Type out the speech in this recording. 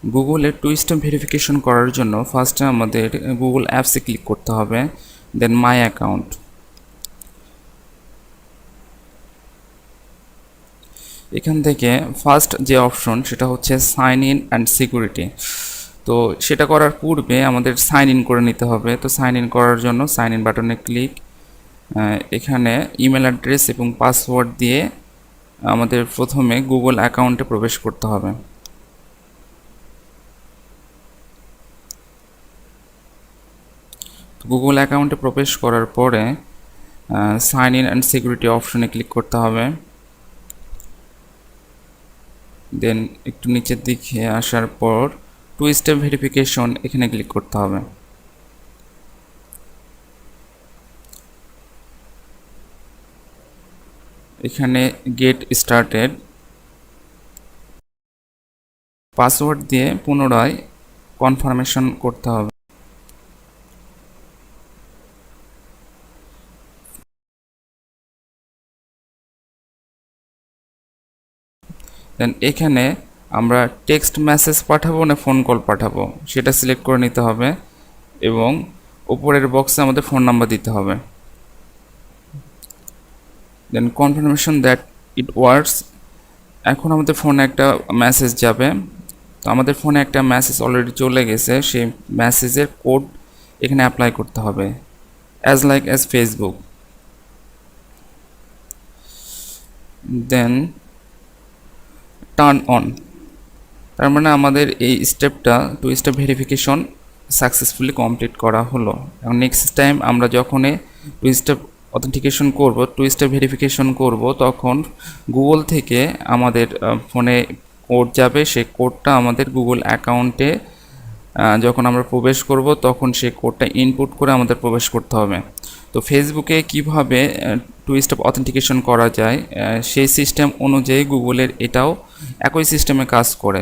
গুগলে two step verification করার জন্য ফার্স্টে আমাদের গুগল অ্যাপসে ক্লিক করতে হবে, দেন মাই অ্যাকাউন্ট। এখান থেকে ফার্স্ট যে অপশন সেটা হচ্ছে সাইন ইন অ্যান্ড সিকিউরিটি। তো সেটা করার পূর্বে আমাদের সাইন ইন করে নিতে হবে। তো সাইন ইন করার জন্য সাইন ইন বাটনে ক্লিক, এখানে ইমেল অ্যাড্রেস এবং পাসওয়ার্ড দিয়ে আমাদের প্রথমে গুগল অ্যাকাউন্টে প্রবেশ করতে হবে। গুগল অ্যাকাউন্টে প্রবেশ করার পরে সাইন ইন অ্যান্ড সিকিউরিটি অপশনে ক্লিক করতে হবে। দেন একটু নিচের দিকে আসার পর টু স্টেপ ভেরিফিকেশন এখানে ক্লিক করতে হবে। এখানে গেট স্টার্টেড, পাসওয়ার্ড দিয়ে পুনরায় কনফার্মেশন করতে হবে। দেন এখানে আমরা টেক্সট মেসেজ পাঠাবো না ফোন কল পাঠাবো সেটা সিলেক্ট করে নিতে হবে এবং উপরের বক্সে আমাদের ফোন নাম্বার দিতে হবে। দেন কনফার্মেশন দ্যাট ইট ওয়ার্কস। এখন আমাদের ফোনে একটা মেসেজ যাবে। তো আমাদের ফোনে একটা মেসেজ অলরেডি চলে গেছে, সেই মেসেজের কোড এখানে অ্যাপ্লাই করতে হবে as like as Facebook. Then turn on, তার মানে আমাদের এই স্টেপটা two step verification successfully complete করা হলো। এবং নেক্সট টাইম আমরা যখনই টু স্টেপ অথেন্টিকেশন করব, টু স্টেপ ভেরিফিকেশন করব, তখন গুগল থেকে আমাদের ফোনে কোড যাবে। সেই কোডটা আমাদের গুগল অ্যাকাউন্টে যখন আমরা প্রবেশ করব তখন সেই কোডটা ইনপুট করে আমাদের প্রবেশ করতে হবে। তো ফেসবুকে কিভাবে টু স্টেপ অথেন্টিকেশন করা যায় সেই সিস্টেম অনুযায়ী গুগলের এটাও একই সিস্টেমে কাজ করে।